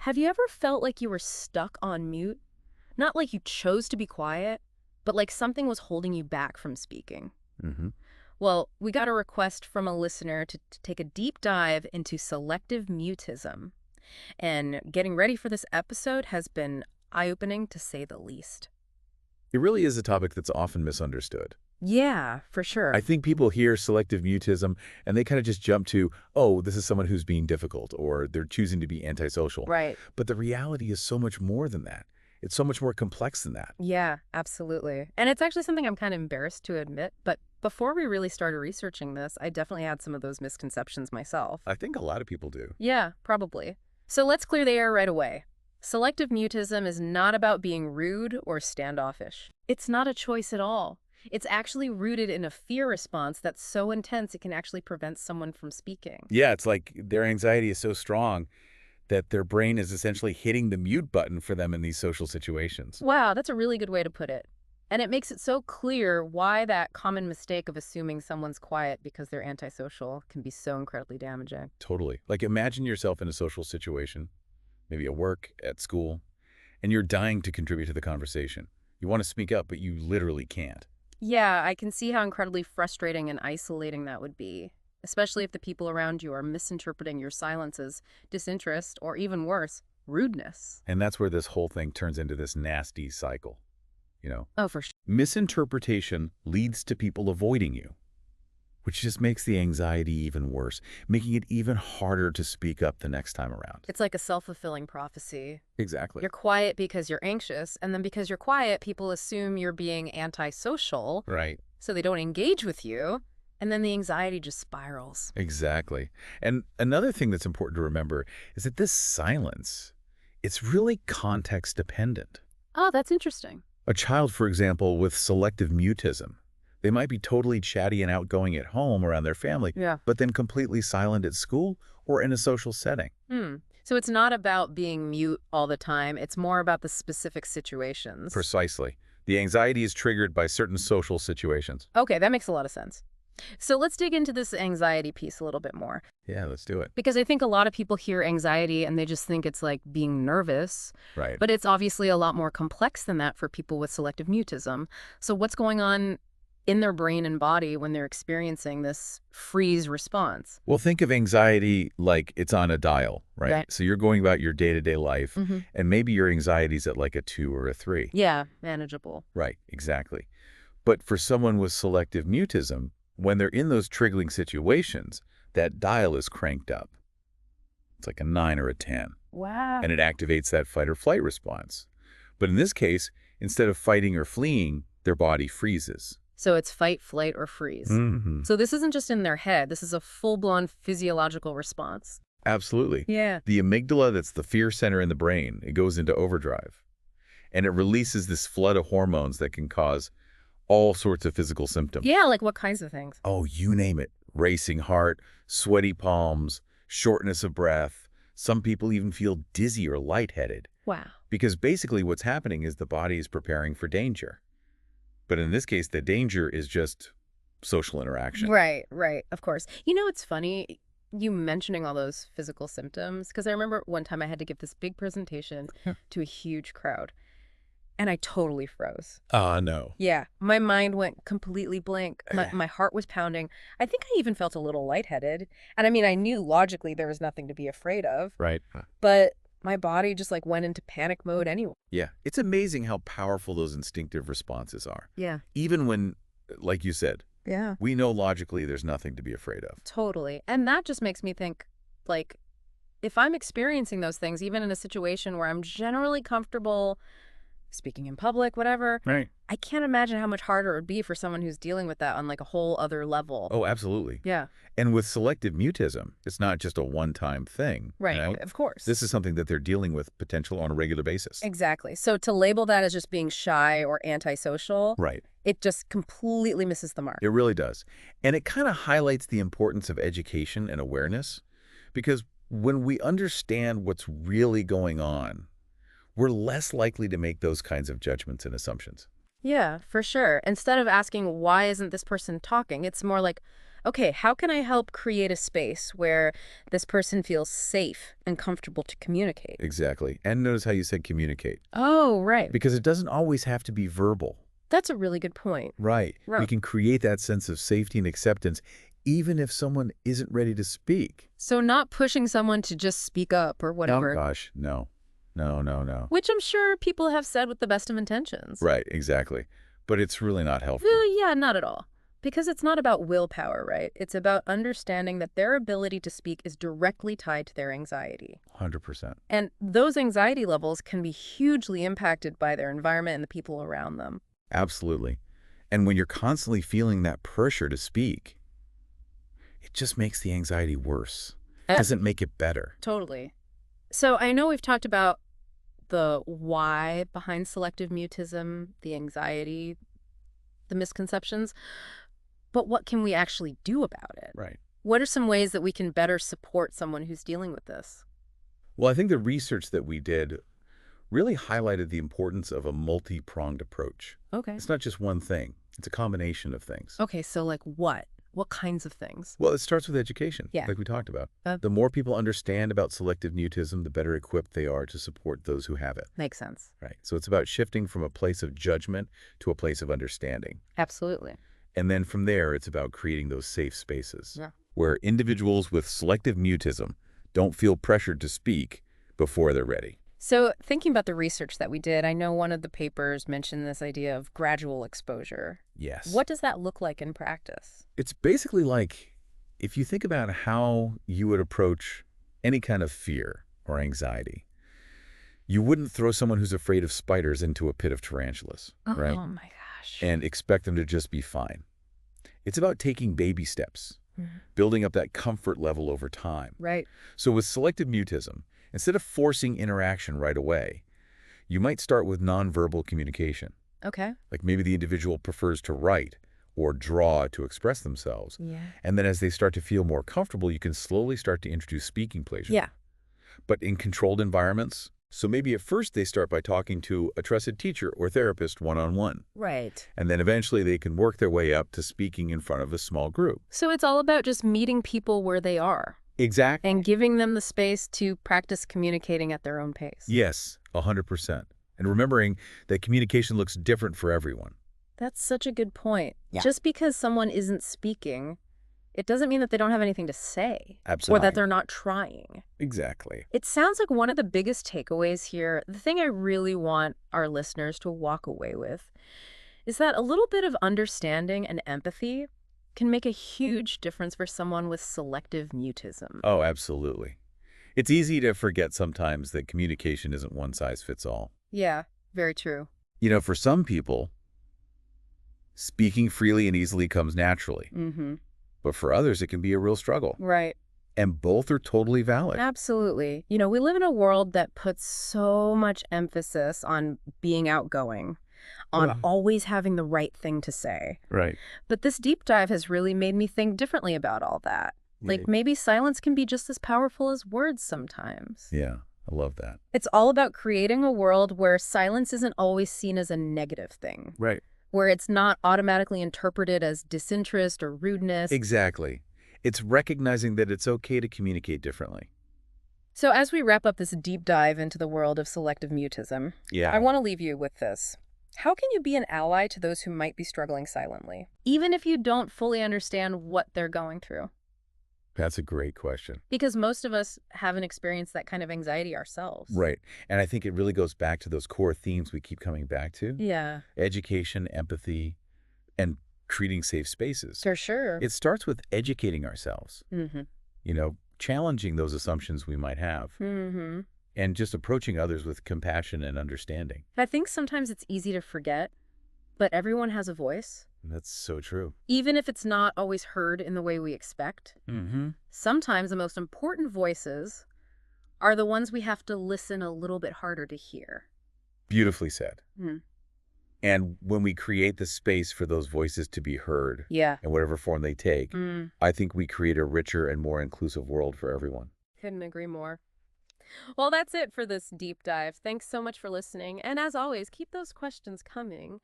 Have you ever felt like you were stuck on mute? Not like you chose to be quiet, but like something was holding you back from speaking. Hmm. Well, we got a request from a listener to take a deep dive into selective mutism. And getting ready for this episode has been eye-opening to say the least. It really is a topic that's often misunderstood. Yeah, for I sure. think people hear selective mutism and they kind of just jump to, oh, this is someone who's being difficult or they're choosing to be antisocial. Right. But the reality is so much more than that. It's so much more complex than that. Yeah, absolutely. And it's actually something I'm kind of embarrassed to admit, but before we really started researching this, I definitely had some of those misconceptions myself. I think a lot of people do. Yeah, probably. So let's clear the air right away. Selective mutism is not about being rude or standoffish. It's not a choice at all. It's actually rooted in a fear response that's so intense it can actually prevent someone from speaking. Yeah, it's like their anxiety is so strong that their brain is essentially hitting the mute button for them in these social situations. Wow, that's a really good way to put it. And it makes it so clear why that common mistake of assuming someone's quiet because they're antisocial can be so incredibly damaging. Totally. Like imagine yourself in a social situation, maybe at work, at school, and you're dying to contribute to the conversation. You want to speak up, but you literally can't. Yeah, I can see how incredibly frustrating and isolating that would be, especially if the people around you are misinterpreting your silence as disinterest or even worse, rudeness. And that's where this whole thing turns into this nasty cycle. You know, Oh, for sure. misinterpretation leads to people avoiding you, which just makes the anxiety even worse, making it even harder to speak up the next time around. It's like a self-fulfilling prophecy. Exactly. You're quiet because you're anxious, and then because you're quiet, people assume you're being antisocial, Right. so they don't engage with you, and then the anxiety just spirals. Exactly. And another thing that's important to remember is that this silence, it's really context dependent. Oh, that's interesting. A child, for example, with selective mutism, they might be totally chatty and outgoing at home around their family, Yeah. but then completely silent at school or in a social setting. So it's not about being mute all the time. It's more about the specific situations. Precisely. The anxiety is triggered by certain social situations. Okay, that makes a lot of sense. So let's dig into this anxiety piece a little bit more. Yeah, let's do it. Because I think a lot of people hear anxiety and they just think it's like being nervous. Right. But it's obviously a lot more complex than that for people with selective mutism. So what's going on in their brain and body when they're experiencing this freeze response? Well, think of anxiety like it's on a dial, right? Right. So you're going about your day-to-day life, Mm-hmm. and maybe your anxiety's at like a 2 or a 3. Yeah, manageable. Right, exactly. But for someone with selective mutism, when they're in those triggering situations, that dial is cranked up. It's like a 9 or a 10, Wow. and it activates that fight or flight response. But in this case, instead of fighting or fleeing, their body freezes. So it's fight, flight, or freeze. Mm-hmm. So this isn't just in their head. This is a full-blown physiological response. Absolutely. Yeah. The amygdala, that's the fear center in the brain, it goes into overdrive. And it releases this flood of hormones that can cause all sorts of physical symptoms. Yeah, like what kinds of things? Oh, you name it. Racing heart, sweaty palms, shortness of breath. Some people even feel dizzy or lightheaded. Wow. Because basically what's happening is the body is preparing for danger. But in this case, the danger is just social interaction. Right, of course. You know, it's funny you mentioning all those physical symptoms, because I remember one time I had to give this big presentation to a huge crowd, and I totally froze. No. Yeah, my mind went completely blank. My heart was pounding. I think I even felt a little lightheaded. And I mean, I knew logically there was nothing to be afraid of, Right. but my body just like went into panic mode anyway. Yeah. It's amazing how powerful those instinctive responses are. Yeah. Even when, like you said, Yeah. we know logically there's nothing to be afraid of. Totally. And that just makes me think, like, if I'm experiencing those things, even in a situation where I'm generally comfortable speaking in public, whatever, Right. I can't imagine how much harder it would be for someone who's dealing with that on like a whole other level. Oh, absolutely. Yeah. And with selective mutism, it's not just a one-time thing. Right. You know? Of course. This is something that they're dealing with potential on a regular basis. Exactly. So to label that as just being shy or antisocial, Right. it just completely misses the mark. It really does. And it kind of highlights the importance of education and awareness, because when we understand what's really going on, we're less likely to make those kinds of judgments and assumptions. Yeah, for sure. Instead of asking, why isn't this person talking? It's more like, Okay, how can I help create a space where this person feels safe and comfortable to communicate? Exactly. And notice how you said communicate, Oh, right. because it doesn't always have to be verbal. That's a really good point. Right. We Right. can create that sense of safety and acceptance even if someone isn't ready to speak. So not pushing someone to just speak up or Oh, whatever, gosh, no. No, no, no. which I'm sure people have said with the best of intentions. Right, exactly. But it's really not helpful. Yeah, not at all. Because it's not about willpower, right? It's about understanding that their ability to speak is directly tied to their anxiety. 100%. And those anxiety levels can be hugely impacted by their environment and the people around them. Absolutely. And when you're constantly feeling that pressure to speak, it just makes the anxiety worse. Uh, Doesn't make it better. Totally. So I know we've talked about the why behind selective mutism, the anxiety, the misconceptions, but what can we actually do about it? Right. What are some ways that we can better support someone who's dealing with this? Well, I think the research that we did really highlighted the importance of a multi-pronged approach. Okay. It's not just one thing. It's a combination of things. Okay, so like what? What kinds of things? Well, it starts with education, Yeah. like we talked about. Uh, The more people understand about selective mutism, the better equipped they are to support those who have it. Makes sense. Right. So it's about shifting from a place of judgment to a place of understanding. Absolutely. And then from there, it's about creating those safe spaces Yeah. where individuals with selective mutism don't feel pressured to speak before they're ready. So thinking about the research that we did, I know one of the papers mentioned this idea of gradual exposure. Yes. What does that look like in practice? It's basically like if you think about how you would approach any kind of fear or anxiety, you wouldn't throw someone who's afraid of spiders into a pit of tarantulas, right? Oh my gosh. And expect them to just be fine. It's about taking baby steps, Mhm. building up that comfort level over time. Right. So with selective mutism, instead of forcing interaction right away, you might start with nonverbal communication. Okay. Like maybe the individual prefers to write or draw to express themselves. Yeah. And then as they start to feel more comfortable, you can slowly start to introduce speaking pleasure. Yeah. But in controlled environments, so maybe at first they start by talking to a trusted teacher or therapist one-on-one. Right. And then eventually they can work their way up to speaking in front of a small group. So it's all about just meeting people where they are Exactly. and giving them the space to practice communicating at their own pace. Yes, 100%. And remembering that communication looks different for everyone. That's such a good point. Yeah. Just because someone isn't speaking, it doesn't mean that they don't have anything to say or Absolutely. that they're not trying. Exactly. It sounds like one of the biggest takeaways here, the thing I really want our listeners to walk away with, is that a little bit of understanding and empathy can make a huge difference for someone with selective mutism. Oh, absolutely. It's easy to forget sometimes that communication isn't one size fits all. Yeah, very true. You know, for some people, speaking freely and easily comes naturally. Mm-hmm. But for others, it can be a real struggle. Right. And both are totally valid. Absolutely. You know, we live in a world that puts so much emphasis on being outgoing, on Well- always having the right thing to say. Right. But this deep dive has really made me think differently about all that. Like maybe silence can be just as powerful as words sometimes. Yeah, I love that. It's all about creating a world where silence isn't always seen as a negative thing, Right. where it's not automatically interpreted as disinterest or rudeness. Exactly. It's recognizing that it's okay to communicate differently. So as we wrap up this deep dive into the world of selective mutism, Yeah. I want to leave you with this. How can you be an ally to those who might be struggling silently, even if you don't fully understand what they're going through? That's a great question. Because most of us haven't experienced that kind of anxiety ourselves. Right. And I think it really goes back to those core themes we keep coming back to. Yeah, Education, empathy, and creating safe spaces. for sure. It starts with educating ourselves, Mm-hmm. Challenging those assumptions we might have, Mm-hmm. and just approaching others with compassion and understanding. I think sometimes it's easy to forget, but everyone has a voice. And that's so true. Even if it's not always heard in the way we expect. Mm-hmm. Sometimes the most important voices are the ones we have to listen a little bit harder to hear. Beautifully said. Hmm. And when we create the space for those voices to be heard, Yeah. in whatever form they take, Mm, I think we create a richer and more inclusive world for everyone. couldn't agree more. Well, that's it for this deep dive. Thanks so much for listening. And as always, keep those questions coming.